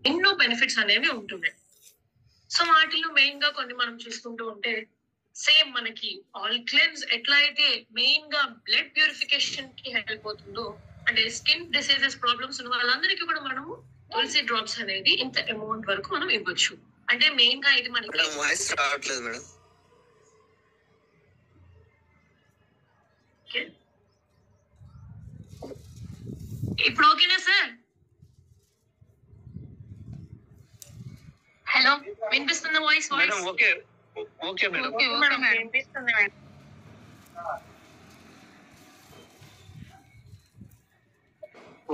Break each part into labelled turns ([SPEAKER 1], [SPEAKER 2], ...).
[SPEAKER 1] ఎన్నో బెనిఫిట్స్ అనేవి ఉంటున్నాయి. సో వాటిలో మెయిన్ గా కొన్ని మనం చూసుకుంటూ ఉంటే సేమ్ మనకి ఆల్క్లెన్స్ ఎట్లా అయితే మెయిన్ గా బ్లడ్ ప్యూరిఫికేషన్ కి హెల్ప్ అవుతుందో, అంటే స్కిన్ డిసీజెస్ ప్రాబ్లమ్స్ ఉన్న వాళ్ళందరికీ కూడా మనము తులసి డ్రాప్స్ అనేది ఇంత అమౌంట్ వరకు మనం ఇవ్వచ్చు. అంటే మెయిన్ గా ఇది మనకి
[SPEAKER 2] వాయిస్ రావట్లేదు మేడం.
[SPEAKER 1] ఇప్పుడు ఓకేనా సార్? హలో, వినిపిస్తున్న వాయిస్?
[SPEAKER 3] Okay okay madam.
[SPEAKER 1] వినిపిస్తుంది మేడం.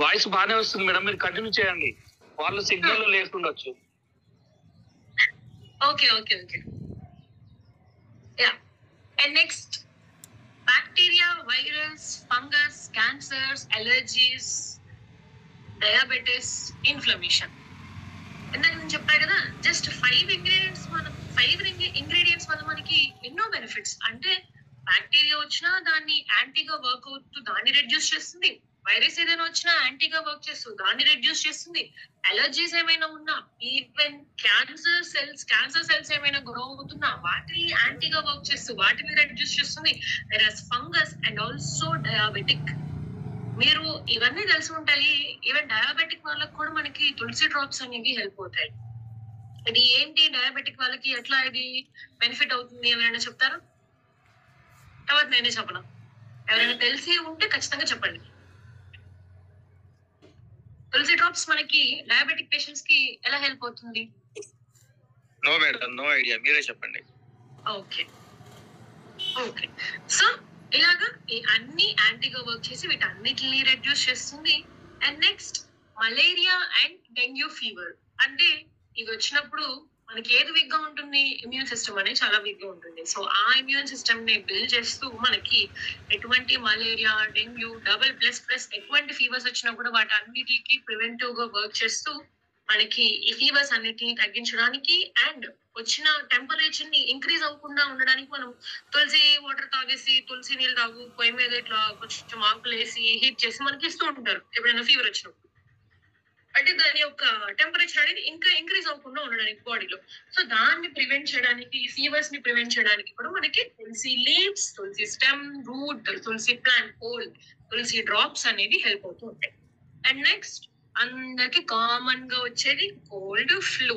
[SPEAKER 3] వాయిస్ బాగానే వస్తుంది మేడం, మీరు కంటిన్యూ చేయండి. వాళ్ళు సిగ్నల్ లేకుండొచ్చు.
[SPEAKER 1] Okay okay okay yeah. And next bacteria, virus, fungus, cancers, allergies, diabetes, inflammation. ఇందాక నేను చెప్పాను కదా, జస్ట్ 5 ఇంగ్రీడియంట్స్ వల్ల మనకి ఎన్నో బెనిఫిట్స్. అంటే బ్యాక్టీరియా వచ్చినా దాన్ని యాంటీగా వర్క్ అవుతూ దాన్ని రెడ్యూస్ చేస్తుంది. వైరస్ ఏదైనా వచ్చినా యాంటీగా వర్క్ చేస్తూ దాన్ని రెడ్యూస్ చేస్తుంది. అలర్జీస్ ఏమైనా ఉన్నా, ఈవెన్ క్యాన్సర్ సెల్స్ ఏమైనా గ్రో అవుతున్నా వాటిని యాంటీగా వర్క్ చేస్తూ వాటిని రెడ్యూస్ చేస్తుంది. Fungus and also diabetic. మీరు ఇవన్నీ తెలిసి ఉంటాయి. ఈవెన్ డయాబెటిక్ వాళ్ళకి కూడా మనకి తులసి డ్రాప్స్ అనేవి హెల్ప్ అవుతాయి. ఇది ఏంటి, డయాబెటిక్ వాళ్ళకి ఎట్లా ఇది బెనిఫిట్ అవుతుంది ఎవరైనా చెప్తారా? తర్వాత నేనే చెప్పనా? ఎవరైనా తెలిసి ఉంటే ఖచ్చితంగా చెప్పండి. తులసి డ్రాప్స్ మనకి డయాబెటిక్ పేషెంట్స్ కి ఎలా హెల్ప్ అవుతుంది?
[SPEAKER 2] నో మేడం, నో ఐడియా, మీరే చెప్పండి.
[SPEAKER 1] ఓకే ఓకే సో ఇలాగా ఈ అన్ని యాంటీగా వర్క్ చేసి వీటన్నిటిని రెడ్యూస్ చేస్తుంది. And next malaria and dengue fever. అంటే ఇవి వచ్చినప్పుడు మనకి ఏది వీక్ గా ఉంటుంది? ఇమ్యూన్ సిస్టమ్ అనేది చాలా వీక్ గా ఉంటుంది. సో ఆ ఇమ్యూన్ సిస్టమ్ ని బిల్డ్ చేస్తూ మనకి ఎటువంటి మలేరియా, డెంగ్యూ, ప్లస్ ఎటువంటి ఫీవర్స్ వచ్చినా కూడా వాటి అన్నిటికి ప్రివెంటివ్ గా వర్క్ చేస్తూ మనకి ఈ ఫీవర్స్ అన్నిటిని తగ్గించడానికి అండ్ వచ్చిన టెంపరేచర్ ని ఇంక్రీజ్ అవ్వకుండా ఉండడానికి మనం తులసి వాటర్ తాగేసి, తులసి నీళ్ళు తాగు, పొయ్యి మీద ఇట్లా కొంచెం ఆకులు వేసి హీట్ చేసి మనకి ఇస్తూ ఉంటారు ఎప్పుడైనా ఫీవర్ వచ్చినప్పుడు. అంటే దాని యొక్క టెంపరేచర్ అనేది ఇంకా ఇంక్రీజ్ అవ్వకుండా ఉండడానికి బాడీలో. సో దాన్ని ప్రివెంట్ చేయడానికి, ఫీవర్స్ ని ప్రివెంట్ చేయడానికి కూడా మనకి తులసి లీవ్స్, తులసి స్టెమ్, రూట్, తులసి ప్లాంట్ హోల్, తులసి డ్రాప్స్ అనేవి హెల్ప్ అవుతూ ఉంటాయి. అండ్ నెక్స్ట్ అందరికి కామన్ గా వచ్చేది కోల్డ్, ఫ్లూ.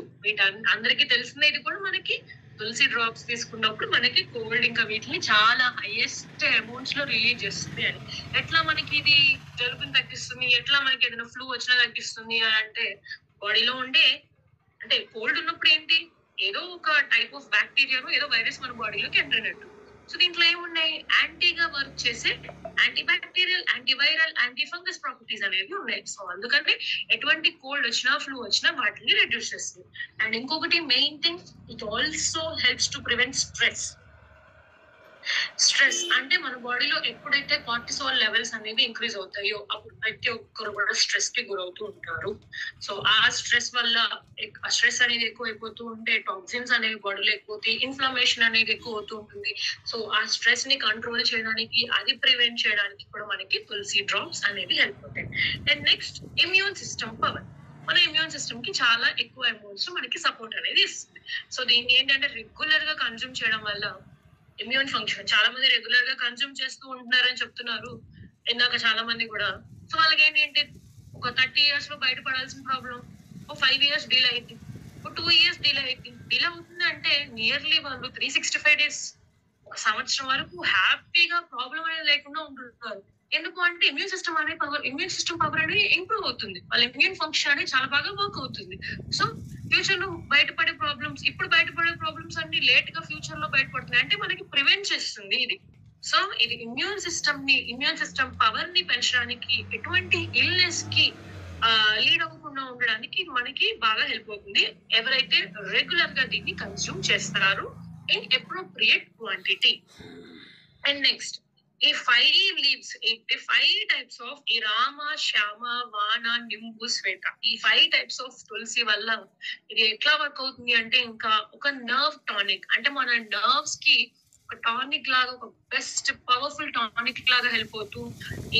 [SPEAKER 1] అందరికి తెలిసిందే. ఇది కూడా మనకి తులసి డ్రాప్స్ తీసుకున్నప్పుడు మనకి కోల్డ్ ఇంకా వీటిని చాలా హైయెస్ట్ అమౌంట్స్ లో రిలీజ్ చేస్తుంది అని. ఎట్లా మనకి ఇది జలుబుని తగ్గిస్తుంది, ఎట్లా మనకి ఏదైనా ఫ్లూ వచ్చినా తగ్గిస్తుంది అని అంటే, బాడీలో ఉండే అంటే కోల్డ్ ఉన్నప్పుడు ఏంటి, ఏదో ఒక టైప్ ఆఫ్ బ్యాక్టీరియాను ఏదో వైరస్ మన బాడీలోకి ఎంటర్ అయినట్టు. సో దీంట్లో ఏమున్నాయి, యాంటీగా వర్క్ చేసే anti bacterial, antiviral, anti fungus properties అనేవి ఉన్నాయి. సో అందుకని ఎటువంటి కోల్డ్ వచ్చినా, ఫ్లూ వచ్చినా వాటిని రెడ్యూస్ చేస్తుంది. అండ్ ఇంకొకటి main thing, it also helps to prevent stress. అంటే మన బాడీలో ఎప్పుడైతే కార్టిసాల్ లెవెల్స్ అనేవి ఇంక్రీజ్ అవుతాయో అప్పుడు ప్రతి ఒక్కరు కూడా స్ట్రెస్ కి గురవుతూ ఉంటారు. సో ఆ స్ట్రెస్ వల్ల స్ట్రెస్ అనేది ఎక్కువ అయిపోతూ ఉంటే టాక్సిన్స్ అనేవి బాడీలో ఎక్కువ, ఇన్ఫ్లమేషన్ అనేది ఎక్కువ అవుతూ ఉంటుంది. సో ఆ స్ట్రెస్ ని కంట్రోల్ చేయడానికి, అది ప్రివెంట్ చేయడానికి కూడా మనకి తులసి డ్రాప్స్ అనేవి హెల్ప్ అవుతాయి. And next immune system power. మన ఇమ్యూన్ సిస్టమ్ కి చాలా ఎక్కువ అమౌంట్స్ మనకి సపోర్ట్ అనేది ఇస్తుంది. సో దీన్ని ఏంటంటే రెగ్యులర్ గా కన్జ్యూమ్ చేయడం వల్ల ఇమ్యూన్ ఫంక్షన్, చాలా మంది రెగ్యులర్ గా కన్జ్యూమ్ చేస్తూ ఉంటున్నారని చెప్తున్నారు ఇందాక చాలా మంది కూడా. సో వాళ్ళకి ఏంటి, ఒక 30 years లో బయటపడాల్సిన ప్రాబ్లం ఒక 5 years డిలే అయింది, ఒక 2 years డిలే అవుతుంది అంటే నియర్లీ వాళ్ళు 365 days, ఒక సంవత్సరం వరకు హ్యాపీగా ప్రాబ్లం అనేది లేకుండా ఉంటున్నారు. ఎందుకు అంటే ఇమ్యూన్ సిస్టమ్ అనేది ఇంప్రూవ్ అవుతుంది, వాళ్ళ ఇమ్యూన్ ఫంక్షన్ అనేది చాలా బాగా వర్క్ అవుతుంది. సో ఫ్యూచర్ లో బయటపడే ప్రాబ్లమ్స్, ఇప్పుడు బయటపడే ప్రాబ్లమ్స్ అన్ని లేట్ గా ఫ్యూచర్ లో బయటపడుతున్నాయి. అంటే మనకి ప్రివెంట్ చేస్తుంది ఇది. సో ఇది ఇమ్యూన్ సిస్టమ్ పవర్ ని పెంచడానికి, ఎటువంటి ఇల్నెస్ కి లీడ్ అవ్వకుండా ఉండడానికి ఇది మనకి బాగా హెల్ప్ అవుతుంది ఎవరైతే రెగ్యులర్ గా దీన్ని కన్స్యూమ్ చేస్తారు in appropriate quantity. And next ఈ 5 లీవ్స్, 5 టైప్స్ ఆఫ్ ఈ రామ, శ్యామ, వాన, నింబు, శ్వేత, ఈ 5 టైప్స్ ఆఫ్ తులసి వల్ల ఇది ఎట్లా వర్క్ అవుతుంది అంటే ఇంకా ఒక నర్వ్ టానిక్. అంటే మన నర్వ్స్ కి ఒక టానిక్ లాగా, ఒక బెస్ట్ పవర్ఫుల్ టానిక్ లాగా హెల్ప్ అవుతూ,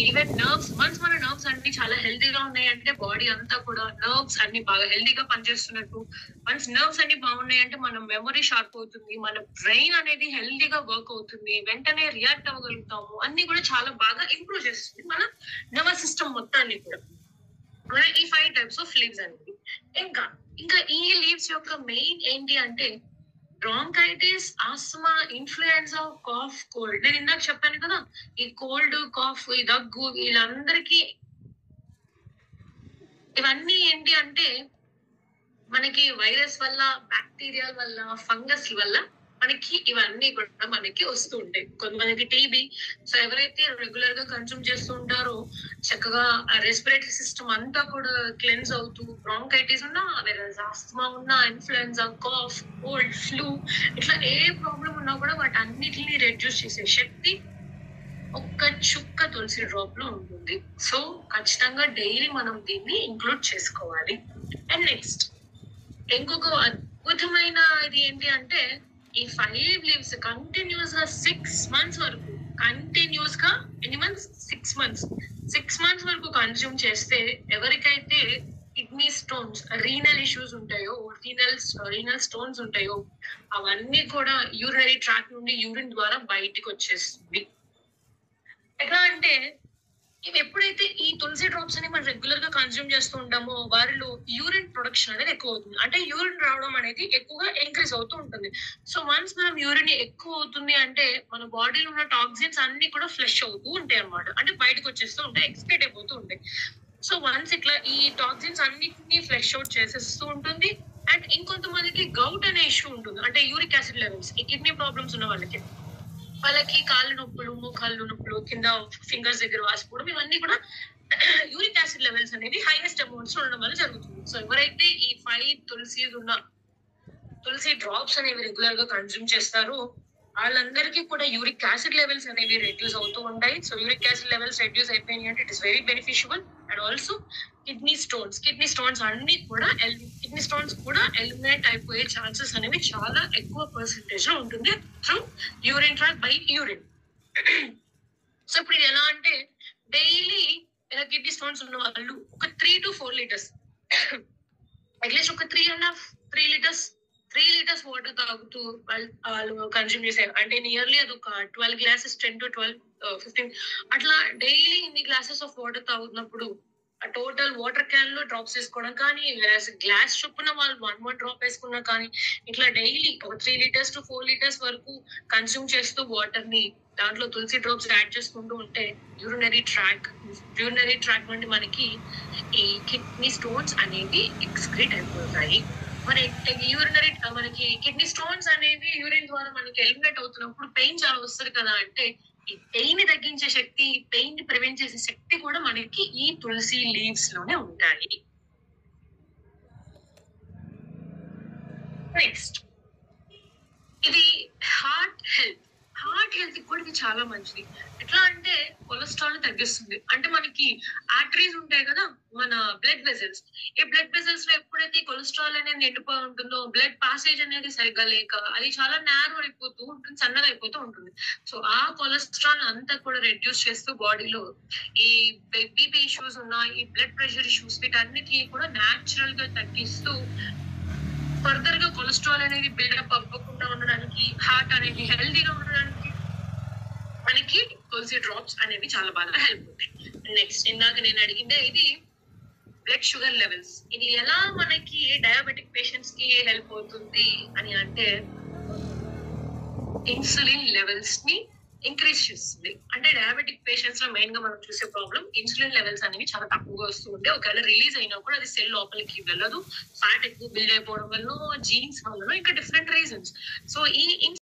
[SPEAKER 1] ఈవెన్ నర్వ్స్, వన్స్ మన నర్వ్స్ అన్ని చాలా హెల్దీగా ఉన్నాయంటే బాడీ అంతా కూడా నర్వ్స్ అన్ని బాగా హెల్దీగా పనిచేస్తున్నట్టు. వన్స్ నర్వ్స్ అన్ని బాగున్నాయంటే మన మెమరీ షార్ప్ అవుతుంది, మన బ్రెయిన్ అనేది హెల్దీగా వర్క్ అవుతుంది, వెంటనే రియాక్ట్ అవ్వగలుగుతాము, అన్ని కూడా చాలా బాగా ఇంప్రూవ్ చేస్తుంది మన నర్వస్ సిస్టమ్ మొత్తాన్ని కూడా. మన ఈ 5 టైప్స్ ఆఫ్ లీవ్స్ అనేది. ఇంకా ఇంకా ఈ లీవ్స్ యొక్క మెయిన్ ఏంటి అంటే bronchitis, asthma, influenza, cough, cold. నేను ఇందాక చెప్పాను కదా, ఈ కోల్డ్, కాఫ్, ఈ దగ్గు, వీళ్ళందరికీ ఇవన్నీ ఏంటి అంటే మనకి వైరస్ వల్ల, బ్యాక్టీరియా వల్ల, ఫంగస్ వల్ల మనకి ఇవన్నీ కూడా మనకి వస్తూ ఉంటాయి. కొంతమందికి టీబీ. సో ఎవరైతే రెగ్యులర్ గా కన్స్యూమ్ చేస్తూ ఉంటారో చక్కగా రెస్పిరేటరీ సిస్టమ్ అంతా కూడా క్లెన్స్ అవుతూ, బ్రాంకైటిస్ ఉన్నా, ఆస్తమా ఉన్నా, ఇన్ఫ్లుయెన్జా, కాఫ్, కోల్డ్, ఫ్లూ, ఇట్లా ఏ ప్రాబ్లం ఉన్నా కూడా వాటన్నిటిని రెడ్యూస్ చేసే శక్తి ఒక్క చుక్క తులసి డ్రాప్ లో ఉంటుంది. సో ఖచ్చితంగా డైలీ మనం దీన్ని ఇంక్లూడ్ చేసుకోవాలి. అండ్ నెక్స్ట్ ఇంకొక అద్భుతమైన ఇది ఏంటి అంటే ఈ 5 లీవ్స్ కంటిన్యూస్ గా 6 months వరకు, కంటిన్యూస్ గా ఎన్ని మంత్స్, 6 months, 6 months వరకు కన్స్యూమ్ చేస్తే ఎవరికైతే కిడ్నీ స్టోన్స్, రీనల్ ఇష్యూస్ ఉంటాయో, రీనల్ స్టోన్స్ ఉంటాయో అవన్నీ కూడా యూరినరీ ట్రాక్ నుండి యూరిన్ ద్వారా బయటికి వచ్చేస్తుంది. ఎట్లా అంటే ఇవి ఎప్పుడైతే ఈ తులసి డ్రాప్స్ అని మనం రెగ్యులర్ గా కన్స్యూమ్ చేస్తూ ఉంటామో వారిలో యూరిన్ ప్రొడక్షన్ అనేది ఎక్కువ అవుతుంది. అంటే యూరిన్ రావడం అనేది ఎక్కువగా ఇంక్రీజ్ అవుతూ ఉంటుంది. సో వన్స్ మనం యూరిన్ ఎక్కువ అవుతుంది అంటే మన బాడీలో ఉన్న టాక్సిన్స్ అన్ని కూడా ఫ్లష్ అవుతూ ఉంటాయి అన్నమాట. అంటే బయటకు వచ్చేస్తూ ఉంటాయి, ఎక్స్క్రీట్ అయిపోతూ ఉంటాయి. సో వన్స్ ఇట్లా ఈ టాక్సిన్స్ అన్నిటిని ఫ్లష్ అవుట్ చేసేస్తూ ఉంటుంది. అండ్ ఇంకొంతమందికి గౌట్ అనే ఇష్యూ ఉంటుంది, అంటే యూరిక్ యాసిడ్ లెవెల్స్. ఈ కిడ్నీ ప్రాబ్లమ్స్ ఉన్న వాళ్ళకి కాళ్ళు నొప్పులు, మోకాళ్ళు నొప్పులు, కింద ఫింగర్స్ దగ్గర వాసిపోవడం, ఇవన్నీ కూడా యూరిక్ యాసిడ్ లెవెల్స్ అనేవి హైయెస్ట్ అమౌంట్స్ ఉండడం వల్ల జరుగుతుంది. సో ఎవరైతే ఈ 5 తులసి డ్రాప్స్ అనేవి రెగ్యులర్ గా కన్స్యూమ్ చేస్తారో వాళ్ళందరికీ కూడా యూరిక్ యాసిడ్ లెవెల్స్ అనేవి రెడ్యూస్ అవుతూ ఉంటాయి. So uric acid levels reduce అయిపోయినాయి అంటే it is very beneficial. And also kidney stones అన్ని కూడా కిడ్నీ స్టోన్స్ కూడా ఎలిమినేట్ అయిపోయే ఛాన్సెస్ అనేవి చాలా ఎక్కువ పర్సెంటేజ్ లో ఉంటుంది through urine track by urine. So ఇప్పుడు ఇది ఎలా అంటే డైలీ కిడ్నీ స్టోన్స్ ఉన్న వాళ్ళు ఒక 3 to 4 liters, అట్లీస్ట్ ఒక 3 liters వాటర్ తాగుతూ వాళ్ళు కన్స్యూమ్ చేశారు అంటే నియర్లీ అది ఒక 12 glasses, 10 to 12, 15 అట్లా డైలీ ఇన్ని గ్లాసెస్ ఆఫ్ వాటర్ తాగుతున్నప్పుడు ఆ టోటల్ వాటర్ క్యాన్ లో డ్రాప్స్ వేసుకోవడం కానీ, గ్లాస్ చొప్పున వాళ్ళు 1 డ్రాప్ వేసుకున్నా కానీ, ఇట్లా డైలీ ఒక 3 liters to 4 liters వరకు కన్స్యూమ్ చేస్తూ వాటర్ ని దాంట్లో తులసి డ్రాప్స్ యాడ్ చేసుకుంటూ ఉంటే యూరినరీ ట్రాక్ నుండి మనకి ఈ కిడ్నీ స్టోన్స్ అనేవి ఎక్స్క్రీట్ అయిపోతాయి. మనకి కిడ్నీ స్టోన్స్ అనేవి యూరిన్ ద్వారా మనకి ఎలిమినేట్ అవుతున్నప్పుడు పెయిన్ చాలా వస్తుంది కదా. అంటే ఈ పెయిన్ ని తగ్గించే శక్తి, పెయిన్ ని ప్రివెంట్ చేసే శక్తి కూడా మనకి ఈ తులసి లీవ్స్ లోనే ఉంటాయి. నెక్స్ట్ ఇది హార్ట్ హెల్త్ కూడా ఇది చాలా మంచిది. ఎట్లా అంటే కొలెస్ట్రాల్ ని తగ్గిస్తుంది. అంటే మనకి ఆర్టరీస్ ఉంటాయి కదా, మన బ్లడ్ వెజల్స్. ఈ బ్లడ్ వెజల్స్ లో ఎప్పుడైతే కొలెస్ట్రాల్ అనేది నిండిపోయి ఉంటుందో అన్నది పాసేజ్ అనేది సరిగ్గా లేక అది చాలా నేరో అయిపోతూ ఉంటుంది, సన్నగా అయిపోతూ ఉంటుంది. సో ఆ కొలెస్ట్రాల్ అంతా కూడా రెడ్యూస్ చేస్తూ బాడీలో ఈ బీపీ ఇష్యూస్ ఉన్న, ఈ బ్లడ్ ప్రెషర్ ఇష్యూస్, వీటన్నిటిని కూడా న్యాచురల్ గా తగ్గిస్తూ ఫర్దర్ గా కొలెస్ట్రాల్ అనేది బిల్డప్ అవ్వకుండా ఉండడానికి, హార్ట్ అనేది హెల్దీగా ఉండడానికి మనకి తులసి డ్రాప్స్ అనేవి చాలా బాగా హెల్ప్ అవుతాయి. నెక్స్ట్ ఇందాక నేను అడిగిందే ఇది బ్లడ్ షుగర్ లెవెల్స్. ఇది ఎలా మనకి డయాబెటిక్ పేషెంట్స్ కి హెల్ప్ అవుతుంది అని అంటే ఇన్సులిన్ లెవెల్స్ ని ఇంక్రీజ్ చేస్తుంది. అంటే డయాబెటిక్ పేషెంట్స్ లో మెయిన్ గా మనం చూసే ప్రాబ్లం ఇన్సులిన్ లెవెల్స్ అనేవి చాలా తక్కువగా వస్తూ ఉంటే ఒకవేళ రిలీజ్ అయినా కూడా అది సెల్ లోపలికి వెళ్ళదు. ఫ్యాట్ ఎక్కువ బిల్డ్ అయిపోవడం వల్ల, జీన్స్ వల్ల, ఇంకా డిఫరెంట్ రీజన్స్. సో ఈ